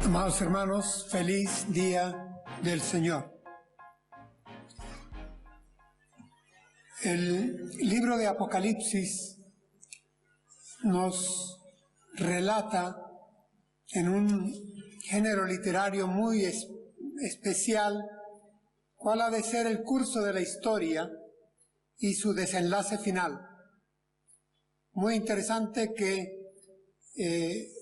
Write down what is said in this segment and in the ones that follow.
Amados hermanos, feliz día del Señor. El libro de Apocalipsis nos relata en un género literario muy especial cuál ha de ser el curso de la historia y su desenlace final. Muy interesante que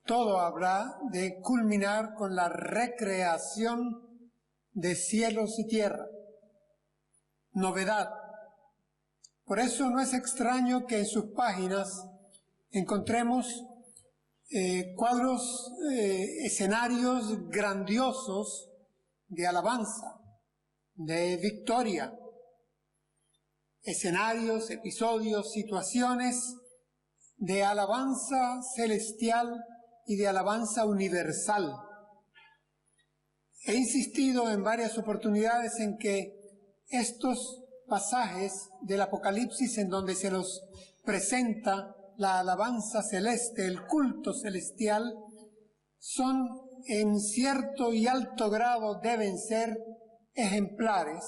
todo habrá de culminar con la recreación de cielos y tierra. Novedad. Por eso no es extraño que en sus páginas encontremos cuadros, escenarios grandiosos de alabanza, de victoria, escenarios, episodios, situaciones de alabanza celestial y de alabanza universal. He insistido en varias oportunidades en que estos pasajes del Apocalipsis en donde se nos presenta la alabanza celeste, el culto celestial, son en cierto y alto grado deben ser ejemplares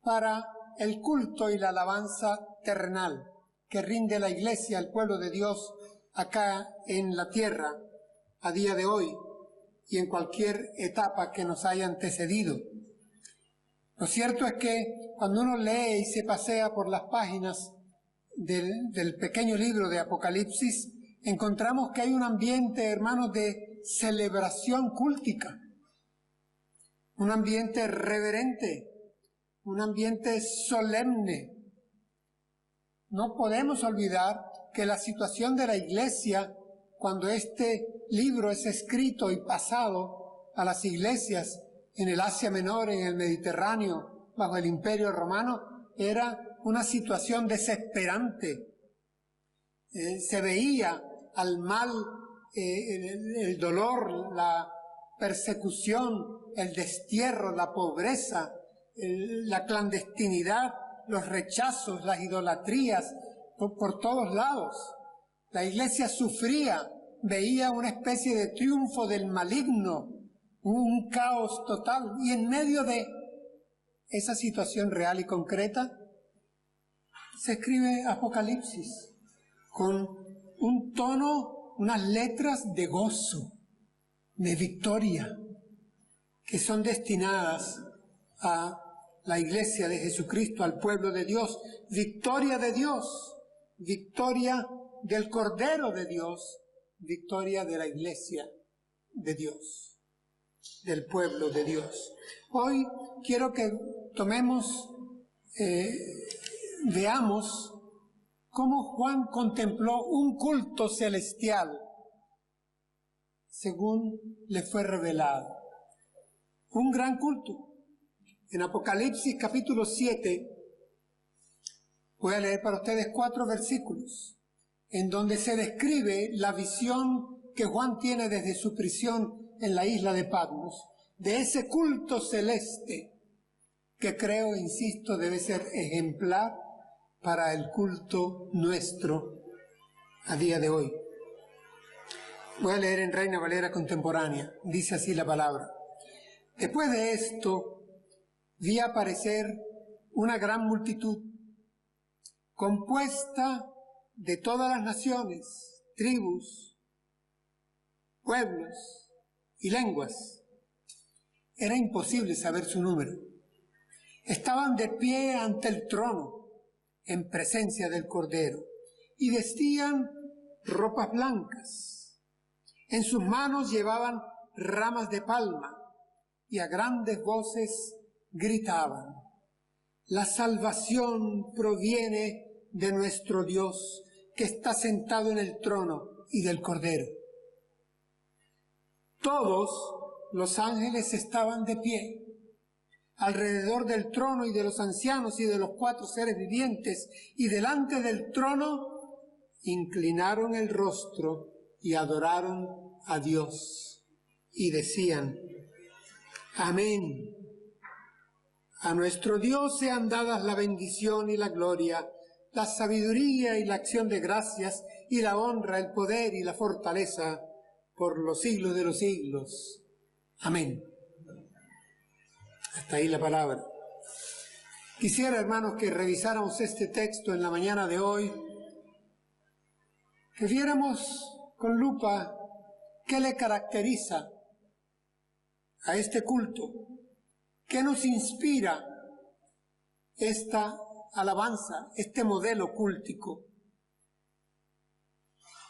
para el culto y la alabanza terrenal que rinde la Iglesia al pueblo de Dios acá en la tierra a día de hoy y en cualquier etapa que nos haya antecedido. Lo cierto es que cuando uno lee y se pasea por las páginas del pequeño libro de Apocalipsis, encontramos que hay un ambiente, hermanos, de celebración cúltica, un ambiente reverente, un ambiente solemne. No podemos olvidar que la situación de la Iglesia, cuando este libro es escrito y pasado a las iglesias en el Asia Menor, en el Mediterráneo, bajo el Imperio Romano, era una situación desesperante. Se veía al mal, el dolor, la persecución, el destierro, la pobreza, la clandestinidad, los rechazos, las idolatrías, por todos lados. La Iglesia sufría, veía una especie de triunfo del maligno, un caos total. Y en medio de esa situación real y concreta, se escribe Apocalipsis con un tono, unas letras de gozo, de victoria, que son destinadas a la Iglesia de Jesucristo, al pueblo de Dios. Victoria de Dios, victoria del Cordero de Dios, victoria de la Iglesia de Dios, del pueblo de Dios. Hoy quiero que tomemos, veamos cómo Juan contempló un culto celestial según le fue revelado. Un gran culto. En Apocalipsis capítulo 7, voy a leer para ustedes 4 versículos, en donde se describe la visión que Juan tiene desde su prisión en la isla de Patmos, de ese culto celeste, que creo, insisto, debe ser ejemplar para el culto nuestro a día de hoy. Voy a leer en Reina Valera contemporánea, dice así la palabra. Después de esto, vi aparecer una gran multitud, compuesta de todas las naciones, tribus, pueblos y lenguas. Era imposible saber su número. Estaban de pie ante el trono, en presencia del Cordero, y vestían ropas blancas. En sus manos llevaban ramas de palma, y a grandes voces gritaban: la salvación proviene de nuestro Dios, que está sentado en el trono, y del Cordero. Todos los ángeles estaban de pie, alrededor del trono y de los ancianos y de los 4 seres vivientes, y delante del trono inclinaron el rostro y adoraron a Dios, y decían: Amén. A nuestro Dios sean dadas la bendición y la gloria, la sabiduría y la acción de gracias, y la honra, el poder y la fortaleza, por los siglos de los siglos. Amén. Hasta ahí la palabra. Quisiera, hermanos, que revisáramos este texto en la mañana de hoy, que viéramos con lupa qué le caracteriza a este culto, qué nos inspira esta alabanza, este modelo cúltico.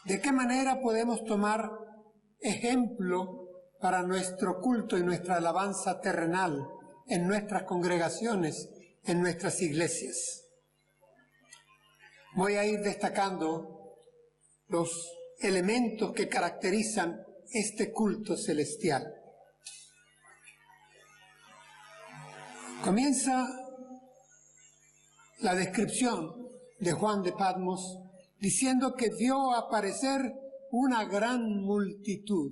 ¿De qué manera podemos tomar ejemplo para nuestro culto y nuestra alabanza terrenal en nuestras congregaciones, en nuestras iglesias? Voy a ir destacando los elementos que caracterizan este culto celestial. Comienza la descripción de Juan de Patmos diciendo que vio aparecer una gran multitud.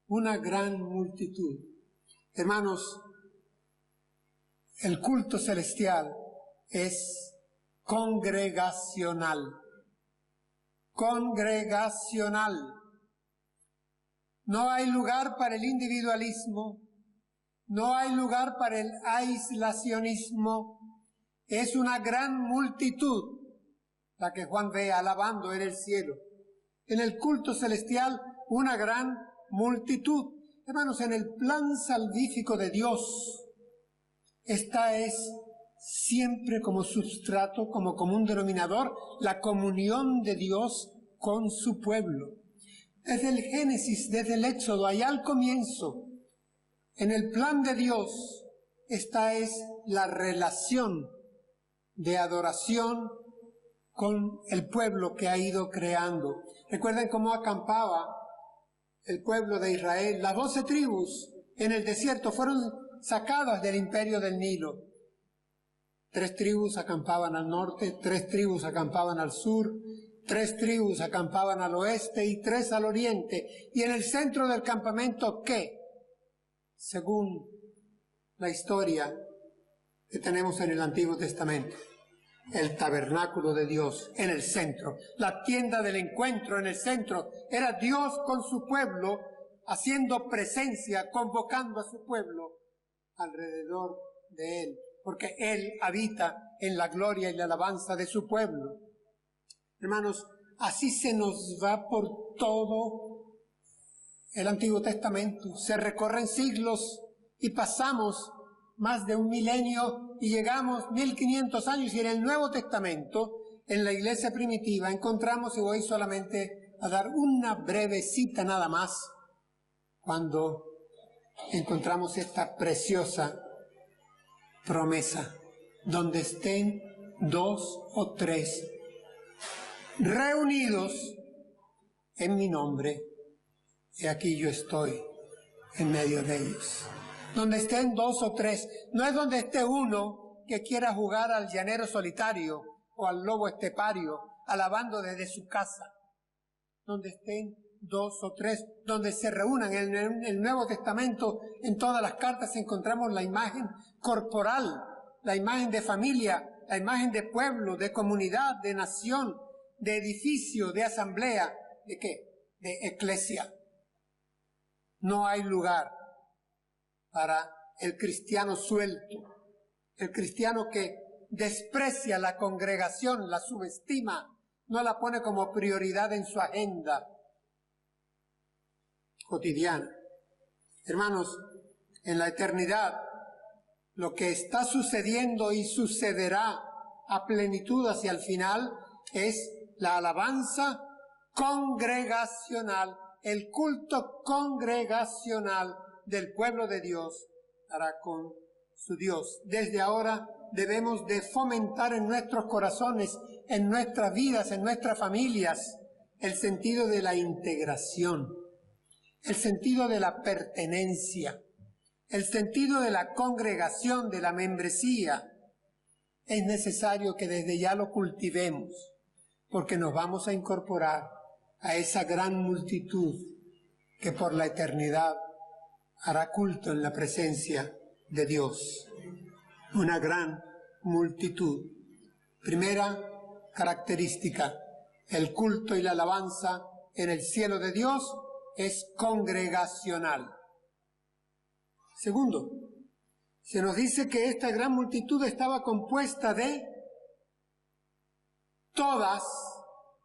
Una gran multitud. Hermanos, el culto celestial es congregacional. Congregacional. No hay lugar para el individualismo, no hay lugar para el aislacionismo. Es una gran multitud la que Juan ve alabando en el cielo. En el culto celestial, una gran multitud. Hermanos, en el plan salvífico de Dios, esta es siempre como substrato, como común denominador, la comunión de Dios con su pueblo. Desde el Génesis, desde el Éxodo, allá al comienzo, en el plan de Dios, esta es la relación de adoración con el pueblo que ha ido creando. Recuerden cómo acampaba el pueblo de Israel. Las 12 tribus en el desierto fueron sacadas del imperio del Nilo. 3 tribus acampaban al norte, 3 tribus acampaban al sur, 3 tribus acampaban al oeste y 3 al oriente. Y en el centro del campamento, ¿qué? Según la historia que tenemos en el Antiguo Testamento, el tabernáculo de Dios en el centro, la tienda del encuentro en el centro. Era Dios con su pueblo, haciendo presencia, convocando a su pueblo alrededor de Él, porque Él habita en la gloria y la alabanza de su pueblo. Hermanos, así se nos va por todo el Antiguo Testamento. Se recorren siglos y pasamos más de un milenio y llegamos 1500 años, y en el Nuevo Testamento, en la iglesia primitiva, encontramos, y voy solamente a dar una breve cita nada más, cuando encontramos esta preciosa promesa: donde estén 2 o 3 reunidos en mi nombre, y aquí yo estoy en medio de ellos. Donde estén 2 o 3, no es donde esté uno que quiera jugar al llanero solitario o al lobo estepario, alabando desde su casa. Donde estén 2 o 3, donde se reúnan. En el Nuevo Testamento, en todas las cartas encontramos la imagen corporal, la imagen de familia, la imagen de pueblo, de comunidad, de nación, de edificio, de asamblea. ¿De qué? De eclesia. No hay lugar para el cristiano suelto, el cristiano que desprecia la congregación, la subestima, no la pone como prioridad en su agenda cotidiana. Hermanos, en la eternidad, lo que está sucediendo y sucederá a plenitud hacia el final es la alabanza congregacional, el culto congregacional del pueblo de Dios para con su Dios. Desde ahora debemos de fomentar en nuestros corazones, en nuestras vidas, en nuestras familias, el sentido de la integración, el sentido de la pertenencia, el sentido de la congregación, de la membresía. Es necesario que desde ya lo cultivemos, porque nos vamos a incorporar a esa gran multitud que por la eternidad hará culto en la presencia de Dios. Una gran multitud. Primera característica: el culto y la alabanza en el cielo de Dios es congregacional. Segundo, se nos dice que esta gran multitud estaba compuesta de todas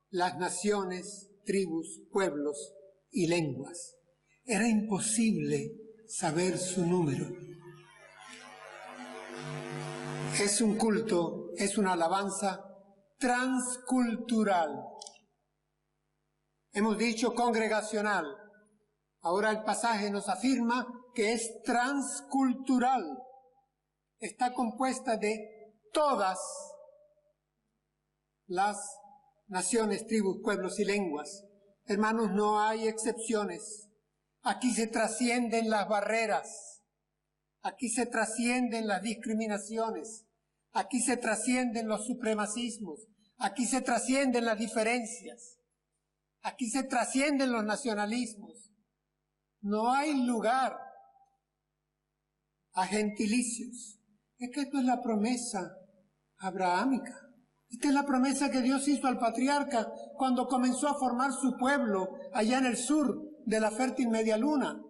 las naciones, tribus, pueblos y lenguas. Era imposible saber su número. Es un culto, es una alabanza transcultural. Hemos dicho congregacional. Ahora el pasaje nos afirma que es transcultural. Está compuesta de todas las naciones, tribus, pueblos y lenguas. Hermanos, no hay excepciones. Aquí se trascienden las barreras. Aquí se trascienden las discriminaciones. Aquí se trascienden los supremacismos. Aquí se trascienden las diferencias. Aquí se trascienden los nacionalismos. No hay lugar a gentilicios. Es que esto es la promesa abrahámica. Esta es la promesa que Dios hizo al patriarca cuando comenzó a formar su pueblo allá en el sur de la fértil media luna.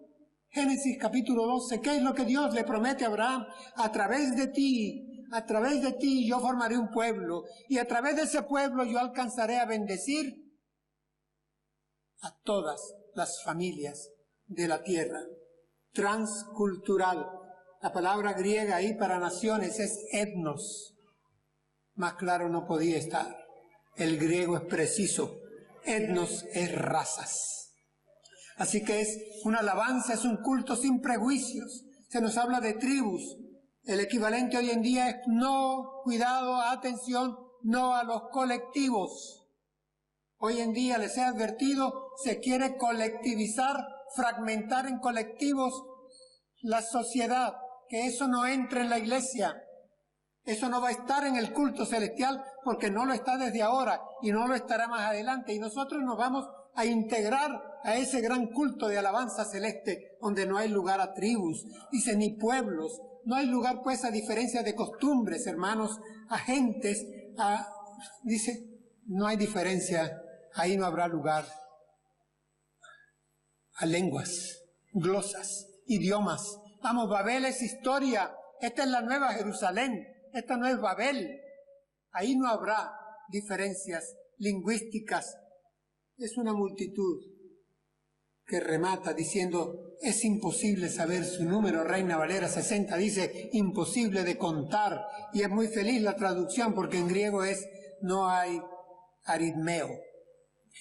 Génesis capítulo 12. ¿Qué es lo que Dios le promete a Abraham? A través de ti yo formaré un pueblo, y a través de ese pueblo yo alcanzaré a bendecir a todas las familias de la tierra. Transcultural. La palabra griega ahí para naciones es etnos. Más claro no podía estar. El griego es preciso. Etnos es razas. Así que es una alabanza, es un culto sin prejuicios. Se nos habla de tribus. El equivalente hoy en día es no, cuidado, atención, no a los colectivos. Hoy en día, les he advertido, se quiere colectivizar, fragmentar en colectivos la sociedad. Que eso no entre en la iglesia. Eso no va a estar en el culto celestial porque no lo está desde ahora y no lo estará más adelante. Y nosotros nos vamos a integrar a ese gran culto de alabanza celeste donde no hay lugar a tribus, dice, ni pueblos. No hay lugar pues a diferencia de costumbres, hermanos, a gentes, dice, no hay diferencia, ahí no habrá lugar a lenguas, glosas, idiomas. Vamos, Babel es historia, esta es la nueva Jerusalén, esta no es Babel. Ahí no habrá diferencias lingüísticas. Es una multitud que remata diciendo, es imposible saber su número. Reina Valera 60 dice, imposible de contar. Y es muy feliz la traducción porque en griego es, no hay aritmeo.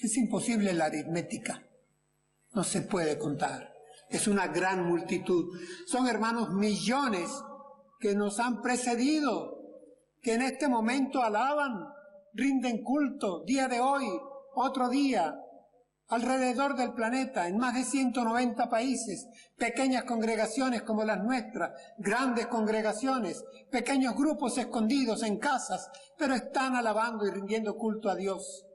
Es imposible la aritmética. No se puede contar. Es una gran multitud. Son, hermanos, millones que nos han precedido, que en este momento alaban, rinden culto, día de hoy, otro día, alrededor del planeta, en más de 190 países, pequeñas congregaciones como las nuestras, grandes congregaciones, pequeños grupos escondidos en casas, pero están alabando y rindiendo culto a Dios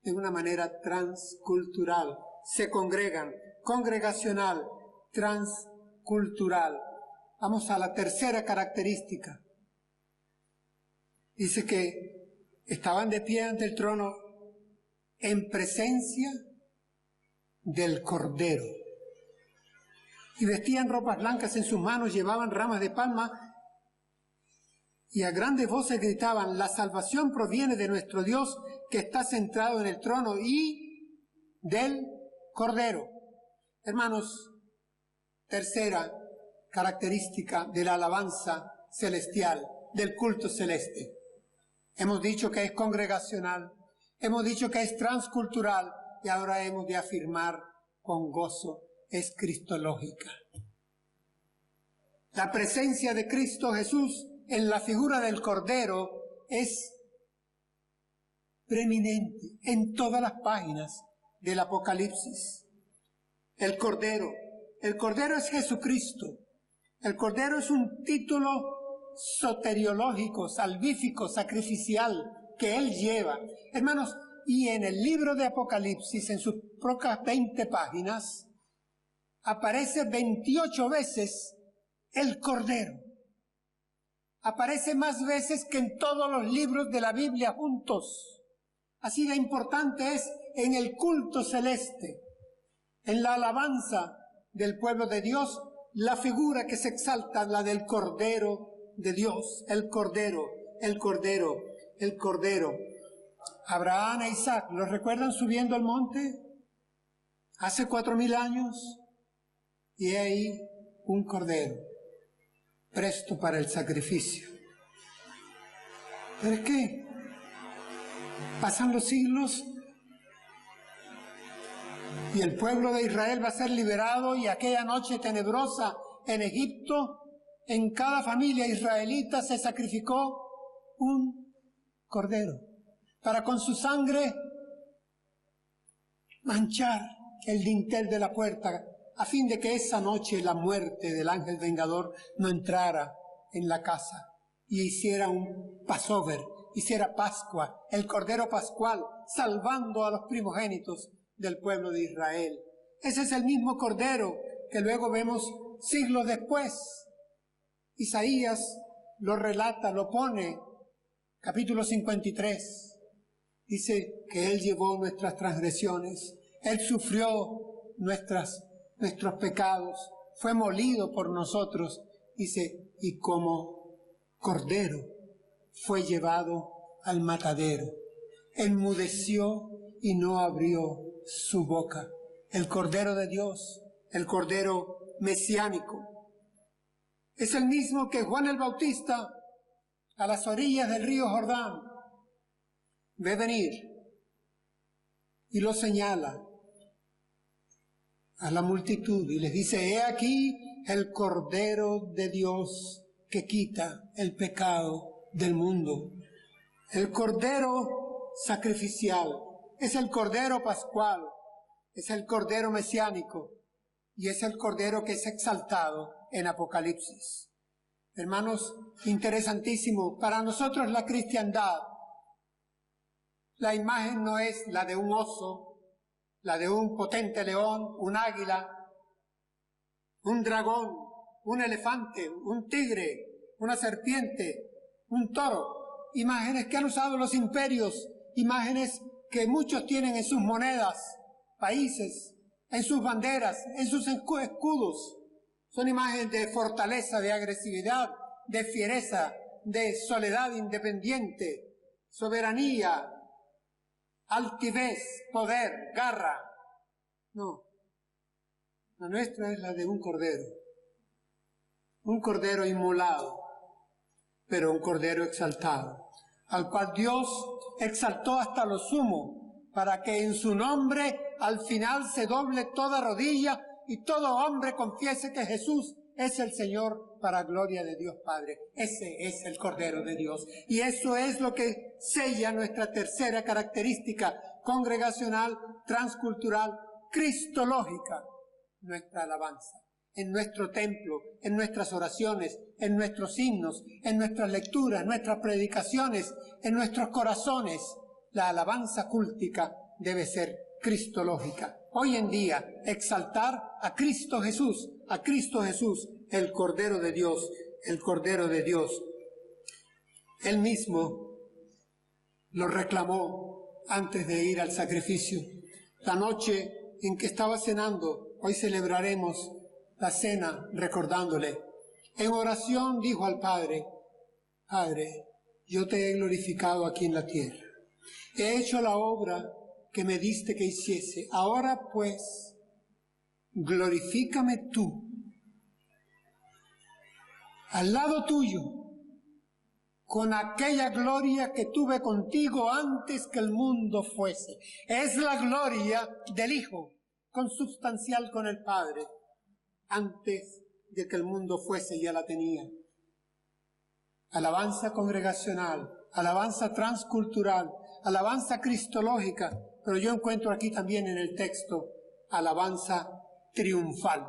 de una manera transcultural. Se congregan, congregacional, transcultural. Vamos a la tercera característica. Dice que estaban de pie ante el trono en presencia del Cordero. Y vestían ropas blancas, en sus manos llevaban ramas de palma y a grandes voces gritaban, la salvación proviene de nuestro Dios que está centrado en el trono y del Cordero. Hermanos, tercera característica de la alabanza celestial, del culto celeste. Hemos dicho que es congregacional, hemos dicho que es transcultural y ahora hemos de afirmar con gozo, es cristológica. La presencia de Cristo Jesús en la figura del Cordero es preeminente en todas las páginas del Apocalipsis. El Cordero es Jesucristo. El Cordero es un título soteriológico, salvífico, sacrificial que Él lleva. Hermanos, y en el libro de Apocalipsis, en sus pocas 20 páginas, aparece 28 veces el Cordero. Aparece más veces que en todos los libros de la Biblia juntos. Así de importante es en el culto celeste. En la alabanza del pueblo de Dios, la figura que se exalta, la del Cordero de Dios, el Cordero, el Cordero, el Cordero. Abraham e Isaac, ¿los recuerdan subiendo al monte? Hace 4000 años, y ahí un Cordero, presto para el sacrificio. ¿Pero qué? Pasan los siglos y el pueblo de Israel va a ser liberado, y aquella noche tenebrosa en Egipto, en cada familia israelita se sacrificó un cordero para con su sangre manchar el dintel de la puerta, a fin de que esa noche la muerte del ángel vengador no entrara en la casa y hiciera un Passover, hiciera Pascua, el Cordero Pascual, salvando a los primogénitos del pueblo de Israel. Ese es el mismo Cordero que luego vemos siglos después. Isaías lo relata, lo pone, capítulo 53. Dice que Él llevó nuestras transgresiones, Él sufrió nuestros pecados, fue molido por nosotros. Dice, y como Cordero fue llevado al matadero, enmudeció y no abrió su boca. El Cordero de Dios, el Cordero mesiánico. Es el mismo que Juan el Bautista, a las orillas del río Jordán, ve venir y lo señala a la multitud y les dice: he aquí el Cordero de Dios que quita el pecado del mundo. El Cordero sacrificial es el Cordero pascual, es el Cordero mesiánico y es el Cordero que es exaltado en Apocalipsis. Hermanos, interesantísimo. Para nosotros la cristiandad, la imagen no es la de un oso, la de un potente león, un águila, un dragón, un elefante, un tigre, una serpiente, un toro. Imágenes que han usado los imperios, imágenes que muchos tienen en sus monedas, países, en sus banderas, en sus escudos. Son imágenes de fortaleza, de agresividad, de fiereza, de soledad independiente, soberanía, altivez, poder, garra. No, la nuestra es la de un cordero inmolado, pero un cordero exaltado, al cual Dios exaltó hasta lo sumo, para que en su nombre al final se doble toda rodilla y todo hombre confiese que Jesús es el Señor, para gloria de Dios Padre. Ese es el Cordero de Dios. Y eso es lo que sella nuestra tercera característica congregacional, transcultural, cristológica, nuestra alabanza. En nuestro templo, en nuestras oraciones, en nuestros himnos, en nuestras lecturas, nuestras predicaciones, en nuestros corazones, la alabanza cúltica debe ser cristológica. Hoy en día, exaltar a Cristo Jesús, el Cordero de Dios, el Cordero de Dios. Él mismo lo reclamó antes de ir al sacrificio. La noche en que estaba cenando, hoy celebraremos la cena recordándole. En oración dijo al Padre: Padre, yo te he glorificado aquí en la tierra. He hecho la obra que me diste que hiciese. Ahora pues, glorifícame tú, al lado tuyo, con aquella gloria que tuve contigo antes que el mundo fuese. Es la gloria del Hijo, consubstancial con el Padre. Antes de que el mundo fuese ya la tenía. Alabanza congregacional, alabanza transcultural, alabanza cristológica, pero yo encuentro aquí también en el texto alabanza triunfal.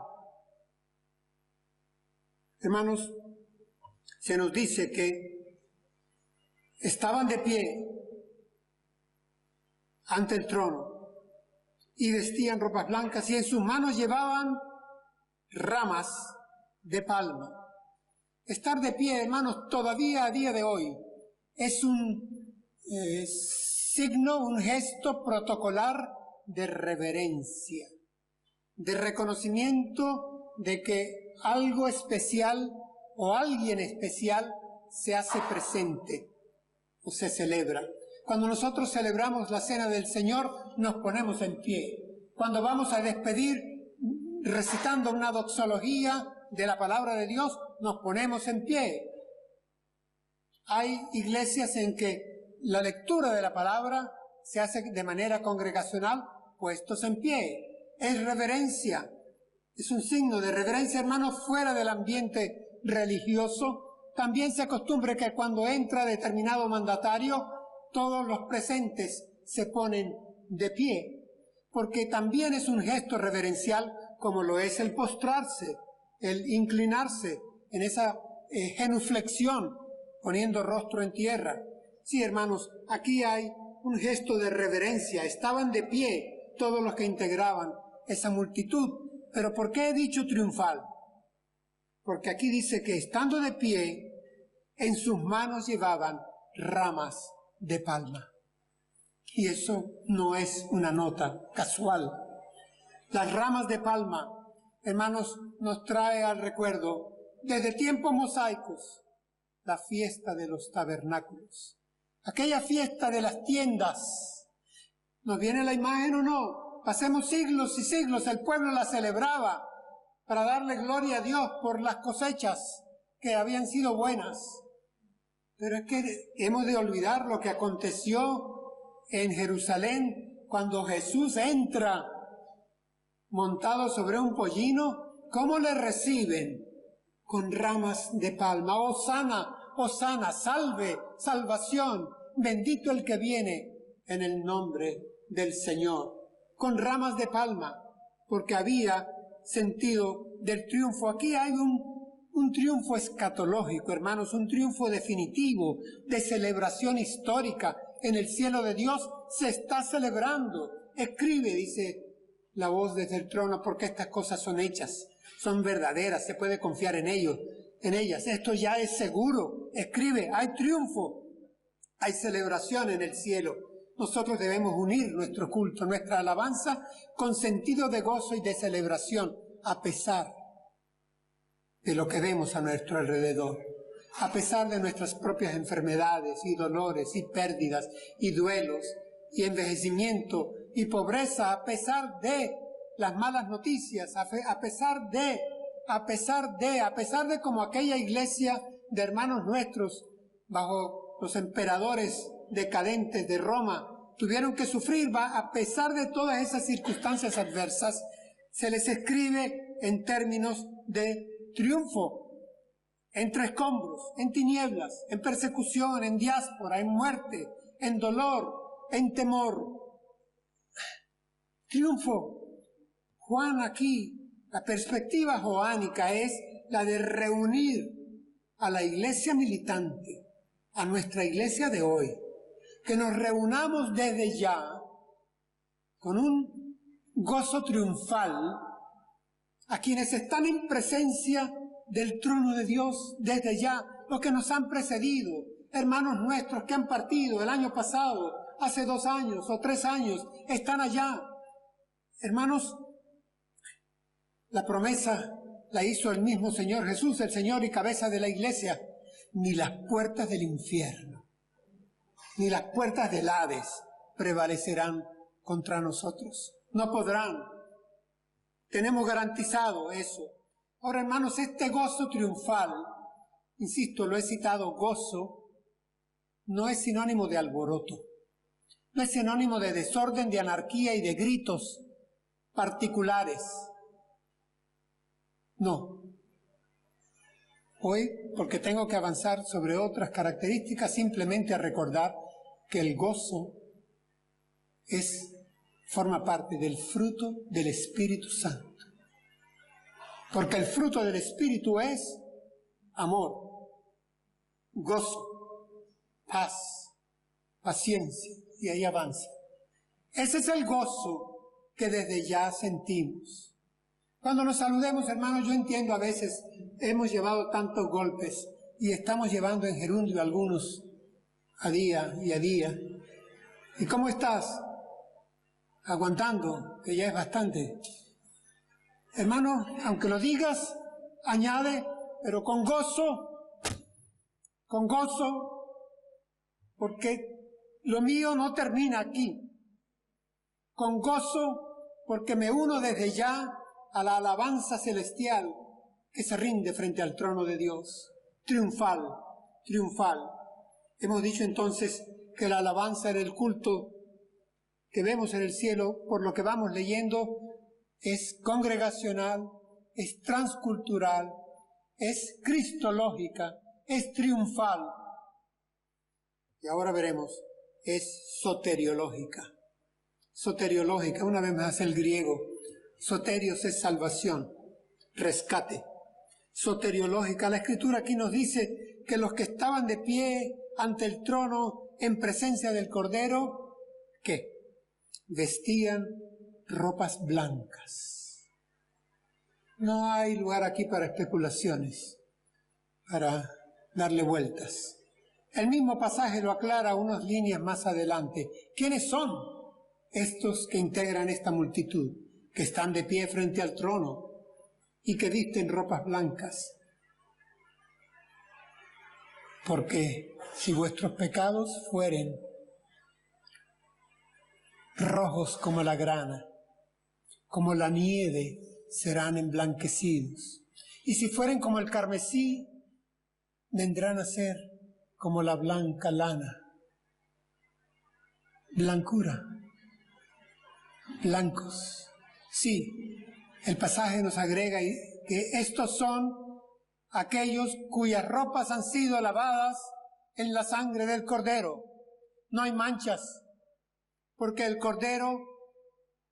Hermanos, se nos dice que estaban de pie ante el trono y vestían ropas blancas y en sus manos llevaban ramas de palma. Estar de pie, hermanos, todavía a día de hoy es un signo, un gesto protocolar de reverencia. de reconocimiento de que algo especial o alguien especial se hace presente o se celebra. Cuando nosotros celebramos la Cena del Señor, nos ponemos en pie. Cuando vamos a despedir, recitando una doxología de la palabra de Dios, nos ponemos en pie. Hay iglesias en que la lectura de la palabra se hace de manera congregacional, puestos en pie. Es reverencia, es un signo de reverencia, hermanos, fuera del ambiente religioso. También se acostumbra que cuando entra determinado mandatario, todos los presentes se ponen de pie, porque también es un gesto reverencial como lo es el postrarse, el inclinarse en esa genuflexión, poniendo rostro en tierra. Sí, hermanos, aquí hay un gesto de reverencia. Estaban de pie todos los que integraban esa multitud. ¿Pero por qué he dicho triunfal? Porque aquí dice que estando de pie, en sus manos llevaban ramas de palma. Y eso no es una nota casual. Las ramas de palma, hermanos, nos trae al recuerdo, desde tiempos mosaicos, la fiesta de los tabernáculos. Aquella fiesta de las tiendas. ¿Nos viene la imagen o no? Pasemos siglos y siglos, el pueblo la celebraba para darle gloria a Dios por las cosechas que habían sido buenas. Pero es que hemos de olvidar lo que aconteció en Jerusalén cuando Jesús entra montado sobre un pollino. ¿Cómo le reciben? Con ramas de palma. Hosana, hosana, salve, salvación, bendito el que viene en el nombre del Señor. Con ramas de palma, porque había sentido del triunfo. Aquí hay un triunfo escatológico, hermanos, un triunfo definitivo, de celebración histórica. En el cielo de Dios se está celebrando. Escribe, dice la voz desde el trono, porque estas cosas son hechas, son verdaderas, se puede confiar en ellos, en ellas. Esto ya es seguro. Escribe, hay triunfo, hay celebración en el cielo. Nosotros debemos unir nuestro culto, nuestra alabanza, con sentido de gozo y de celebración, a pesar de lo que vemos a nuestro alrededor, a pesar de nuestras propias enfermedades y dolores y pérdidas y duelos y envejecimiento y pobreza, a pesar de las malas noticias, a pesar de como aquella iglesia de hermanos nuestros bajo los emperadores decadentes de Roma tuvieron que sufrir, a pesar de todas esas circunstancias adversas, se les escribe en términos de triunfo, entre escombros, en tinieblas, en persecución, en diáspora, en muerte, en dolor, en temor. Triunfo. Juan aquí, la perspectiva joánica es la de reunir a la iglesia militante, a nuestra iglesia de hoy, que nos reunamos desde ya con un gozo triunfal a quienes están en presencia del trono de Dios desde ya, los que nos han precedido, hermanos nuestros que han partido el año pasado, hace 2 años o 3 años, están allá. Hermanos, la promesa la hizo el mismo Señor Jesús, el Señor y cabeza de la iglesia. Ni las puertas del infierno, ni las puertas del Hades prevalecerán contra nosotros. No podrán. Tenemos garantizado eso. Ahora, hermanos, este gozo triunfal, insisto, lo he citado, gozo, no es sinónimo de alboroto. No es sinónimo de desorden, de anarquía y de gritos particulares. No. Hoy, porque tengo que avanzar sobre otras características, simplemente a recordar que el gozo forma parte del fruto del Espíritu Santo. Porque el fruto del Espíritu es amor, gozo, paz, paciencia, y ahí avanza. Ese es el gozo que desde ya sentimos. Cuando nos saludemos, hermanos, yo entiendo a veces hemos llevado tantos golpes y estamos llevando en gerundio algunos a día y a día. ¿Y cómo estás? Aguantando, que ya es bastante. Hermano, aunque lo digas, añade, pero con gozo, porque lo mío no termina aquí. Con gozo, porque me uno desde ya a la alabanza celestial que se rinde frente al trono de Dios. Triunfal, triunfal. Hemos dicho entonces que la alabanza era el culto que vemos en el cielo, por lo que vamos leyendo, es congregacional, es transcultural, es cristológica, es triunfal. Y ahora veremos, es soteriológica. Soteriológica, una vez más el griego. Soterios es salvación, rescate. Soteriológica, la Escritura aquí nos dice que los que estaban de pie ante el trono en presencia del Cordero, ¿qué? Vestían ropas blancas. No hay lugar aquí para especulaciones, para darle vueltas. El mismo pasaje lo aclara unas líneas más adelante. ¿Quiénes son estos que integran esta multitud, que están de pie frente al trono y que visten ropas blancas? Porque si vuestros pecados fueren rojos como la grana, como la nieve, serán emblanquecidos. Y si fueren como el carmesí, vendrán a ser como la blanca lana. Blancura. Blancos. Sí, el pasaje nos agrega que estos son aquellos cuyas ropas han sido lavadas en la sangre del Cordero. No hay manchas, porque el Cordero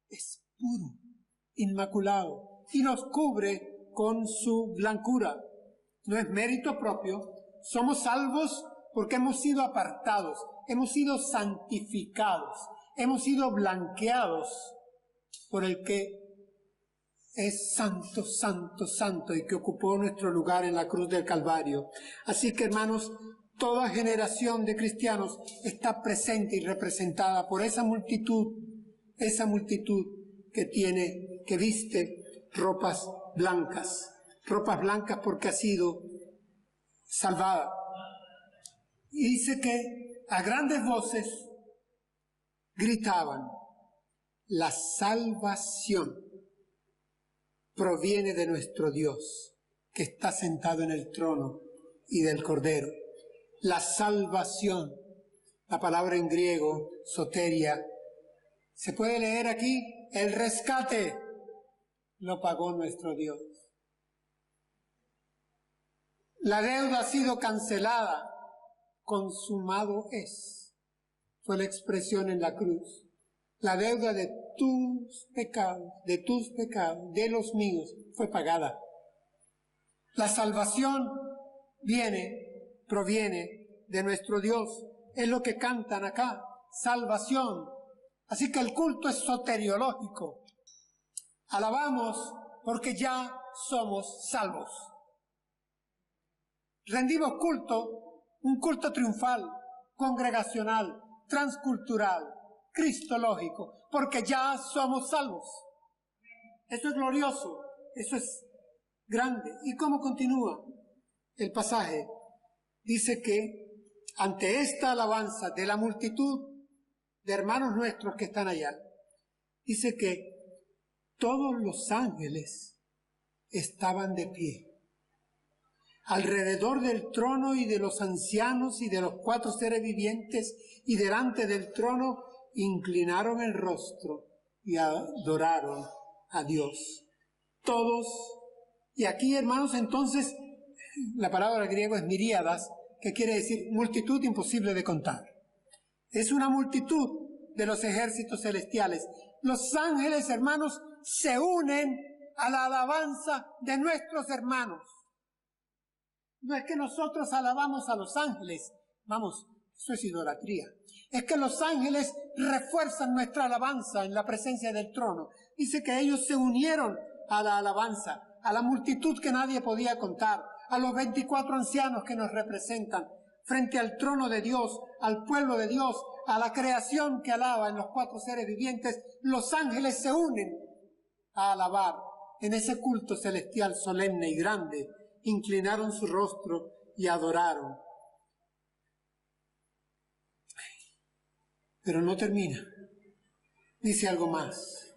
es puro, inmaculado, y nos cubre con su blancura. No es mérito propio, somos salvos porque hemos sido apartados, hemos sido santificados, hemos sido blanqueados por el que es santo, santo, santo y que ocupó nuestro lugar en la cruz del Calvario. Así que, hermanos, toda generación de cristianos está presente y representada por esa multitud que viste ropas blancas porque ha sido salvada. Y dice que a grandes voces gritaban: la salvación proviene de nuestro Dios, que está sentado en el trono, y del Cordero. La salvación, la palabra en griego, soteria, se puede leer aquí, el rescate lo pagó nuestro Dios. La deuda ha sido cancelada, consumado es, fue la expresión en la cruz. La deuda de tus pecados, de los míos, fue pagada. La salvación proviene de nuestro Dios. Es lo que cantan acá, salvación. Así que el culto es soteriológico. Alabamos porque ya somos salvos. Rendimos culto, un culto triunfal, congregacional, transcultural, cristológico, porque ya somos salvos. Eso es glorioso, eso es grande. ¿Y cómo continúa el pasaje? Dice que ante esta alabanza de la multitud de hermanos nuestros que están allá, dice que todos los ángeles estaban de pie alrededor del trono y de los ancianos y de los 4 seres vivientes, y delante del trono inclinaron el rostro y adoraron a Dios. Todos, y aquí, hermanos, entonces, la palabra griega es miríadas, que quiere decir multitud imposible de contar. Es una multitud de los ejércitos celestiales. Los ángeles, hermanos, se unen a la alabanza de nuestros hermanos. No es que nosotros alabamos a los ángeles, vamos, eso es idolatría. Es que los ángeles refuerzan nuestra alabanza en la presencia del trono. Dice que ellos se unieron a la alabanza, a la multitud que nadie podía contar, a los 24 ancianos que nos representan, frente al trono de Dios, al pueblo de Dios, a la creación que alaba en los 4 seres vivientes. Los ángeles se unen a alabar en ese culto celestial solemne y grande, inclinaron su rostro y adoraron. Pero no termina. Dice algo más.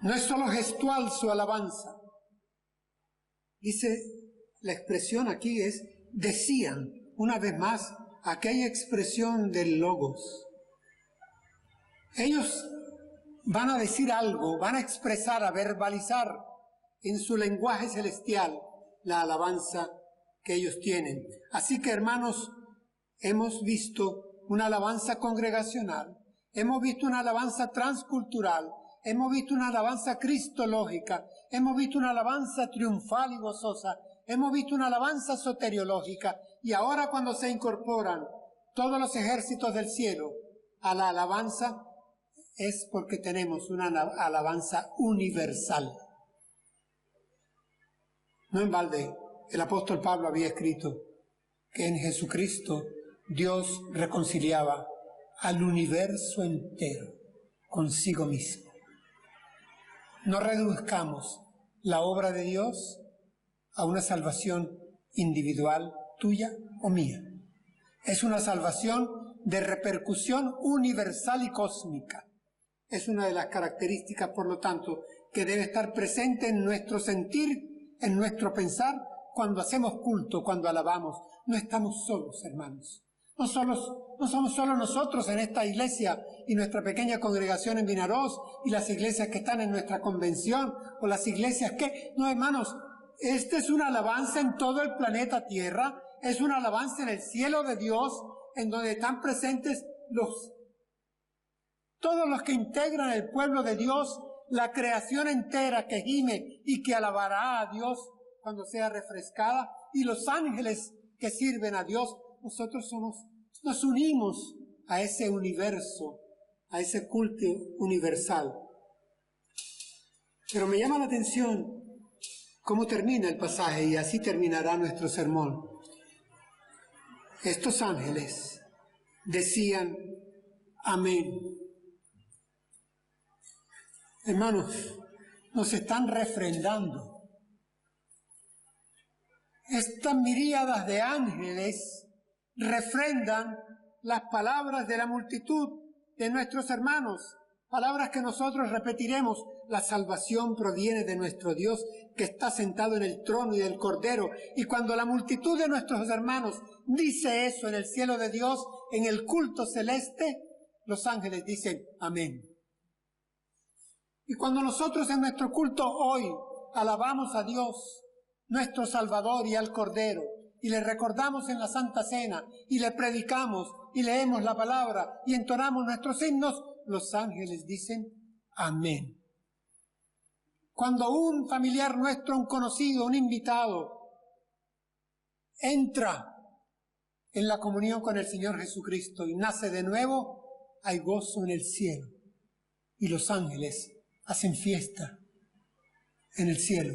No es solo gestual su alabanza. Dice, la expresión aquí es, decían, una vez más, aquella expresión del logos. Ellos van a decir algo, van a expresar, a verbalizar en su lenguaje celestial la alabanza que ellos tienen. Así que, hermanos, hemos visto una alabanza congregacional, hemos visto una alabanza transcultural, hemos visto una alabanza cristológica, hemos visto una alabanza triunfal y gozosa, hemos visto una alabanza soteriológica, y ahora cuando se incorporan todos los ejércitos del cielo a la alabanza, es porque tenemos una alabanza universal. No en balde, el apóstol Pablo había escrito que en Jesucristo Dios reconciliaba al universo entero consigo mismo. No reduzcamos la obra de Dios a una salvación individual tuya o mía. Es una salvación de repercusión universal y cósmica. Es una de las características, por lo tanto, que debe estar presente en nuestro sentir, en nuestro pensar, cuando hacemos culto, cuando alabamos. No estamos solos, hermanos. No somos solo nosotros en esta iglesia y nuestra pequeña congregación en Vinarós y las iglesias que están en nuestra convención o las iglesias que... No, hermanos, esta es una alabanza en todo el planeta Tierra, es una alabanza en el cielo de Dios, en donde están presentes todos los que integran el pueblo de Dios, la creación entera que gime y que alabará a Dios cuando sea refrescada, y los ángeles que sirven a Dios. Nosotros nos unimos a ese universo, a ese culto universal. Pero me llama la atención cómo termina el pasaje, y así terminará nuestro sermón. Estos ángeles decían amén. Hermanos, nos están refrendando. Estas miríadas de ángeles refrendan las palabras de la multitud de nuestros hermanos, palabras que nosotros repetiremos. La salvación proviene de nuestro Dios que está sentado en el trono y del Cordero. Y cuando la multitud de nuestros hermanos dice eso en el cielo de Dios, en el culto celeste, los ángeles dicen amén. Y cuando nosotros en nuestro culto hoy alabamos a Dios, nuestro Salvador, y al Cordero, y le recordamos en la Santa Cena, y le predicamos, y leemos la palabra, y entonamos nuestros himnos, los ángeles dicen amén. Cuando un familiar nuestro, un conocido, un invitado, entra en la comunión con el Señor Jesucristo y nace de nuevo, hay gozo en el cielo, y los ángeles hacen fiesta en el cielo.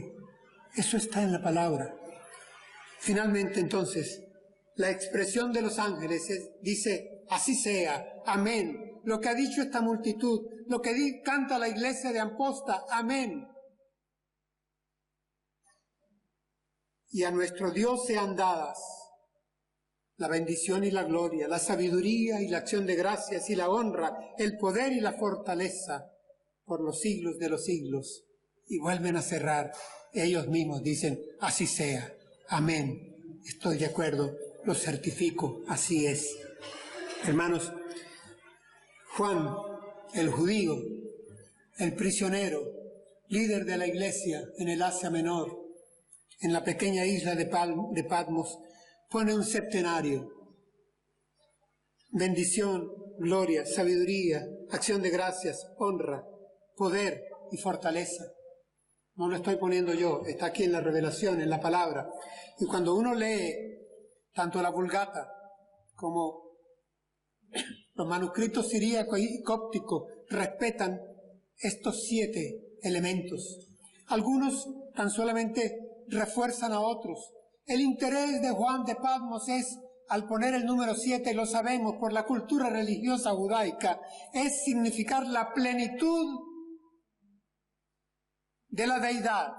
Eso está en la palabra. Finalmente, entonces, la expresión de los ángeles dice, así sea, amén. Lo que ha dicho esta multitud, lo que canta la iglesia de Amposta, amén. Y a nuestro Dios sean dadas la bendición y la gloria, la sabiduría y la acción de gracias y la honra, el poder y la fortaleza, por los siglos de los siglos. Y vuelven a cerrar. Ellos mismos dicen, así sea. Amén. Estoy de acuerdo. Lo certifico. Así es. Hermanos, Juan, el judío, el prisionero, líder de la iglesia en el Asia Menor, en la pequeña isla de Patmos, pone un septenario. Bendición, gloria, sabiduría, acción de gracias, honra, poder y fortaleza. No lo estoy poniendo yo, está aquí en la revelación, en la palabra. Y cuando uno lee tanto la Vulgata como los manuscritos siríaco y cóptico, respetan estos 7 elementos. Algunos tan solamente refuerzan a otros. El interés de Juan de Patmos es, al poner el número 7, lo sabemos por la cultura religiosa judaica, es significar la plenitud de la deidad.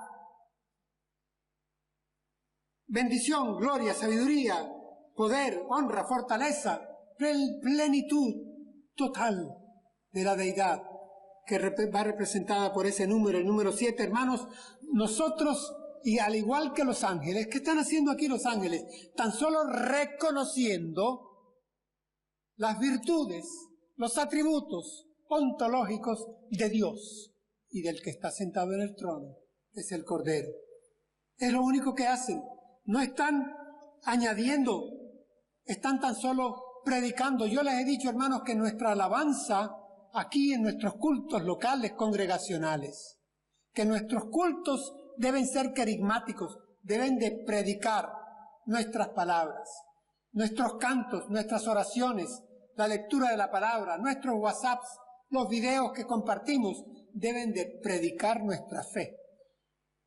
Bendición, gloria, sabiduría, poder, honra, fortaleza, plenitud total de la deidad, que va representada por ese número, el número 7, hermanos. Nosotros, y al igual que los ángeles, ¿qué están haciendo aquí los ángeles? Tan solo reconociendo las virtudes, los atributos ontológicos de Dios y del que está sentado en el trono, que es el Cordero. Es lo único que hacen. No están añadiendo, están tan solo predicando. Yo les he dicho, hermanos, que nuestra alabanza aquí en nuestros cultos locales congregacionales, que nuestros cultos deben ser carismáticos, deben de predicar nuestras palabras, nuestros cantos, nuestras oraciones, la lectura de la palabra, nuestros WhatsApps, los videos que compartimos, deben de predicar nuestra fe.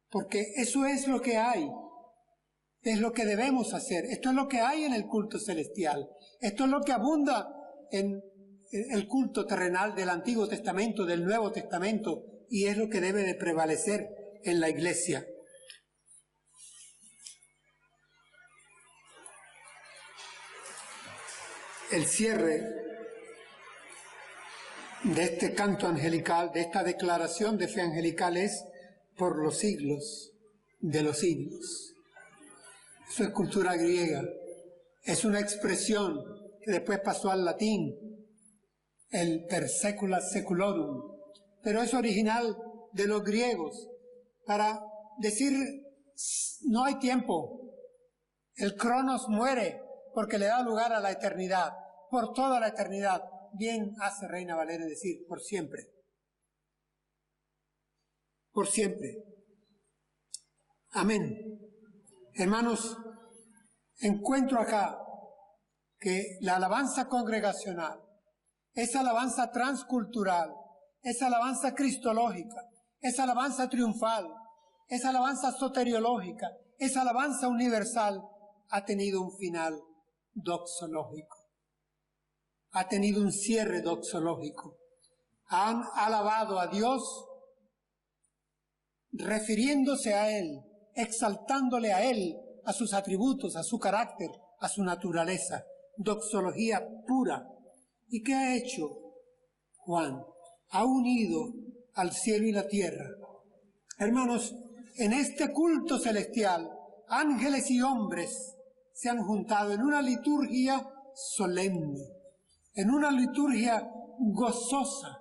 Porque eso es lo que hay. Es lo que debemos hacer. Esto es lo que hay en el culto celestial. Esto es lo que abunda en el culto terrenal del Antiguo Testamento, del Nuevo Testamento, y es lo que debe de prevalecer en la iglesia. El cierre de este canto angelical, de esta declaración de fe angelical, es por los siglos de los siglos. Eso es cultura griega. Es una expresión que después pasó al latín, el per secula seculorum, pero es original de los griegos para decir no hay tiempo. El cronos muere porque le da lugar a la eternidad, por toda la eternidad. Bien hace Reina Valera decir por siempre. Por siempre. Amén. Hermanos, encuentro acá que la alabanza congregacional, esa alabanza transcultural, esa alabanza cristológica, esa alabanza triunfal, esa alabanza soteriológica, esa alabanza universal, ha tenido un final doxológico. Ha tenido un cierre doxológico. Han alabado a Dios refiriéndose a Él, exaltándole a Él, a sus atributos, a su carácter, a su naturaleza. Doxología pura. ¿Y qué ha hecho Juan? Ha unido al cielo y la tierra. Hermanos, en este culto celestial, ángeles y hombres se han juntado en una liturgia solemne, en una liturgia gozosa,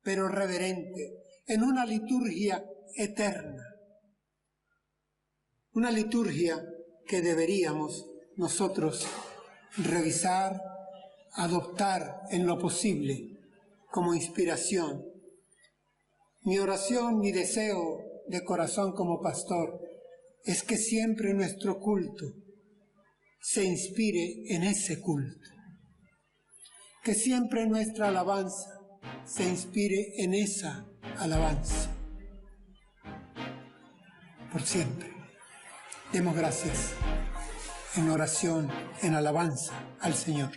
pero reverente, en una liturgia eterna. Una liturgia que deberíamos nosotros revisar, adoptar en lo posible como inspiración. Mi oración, mi deseo de corazón como pastor es que siempre nuestro culto se inspire en ese culto. Que siempre nuestra alabanza se inspire en esa alabanza. Por siempre. Demos gracias en oración, en alabanza al Señor.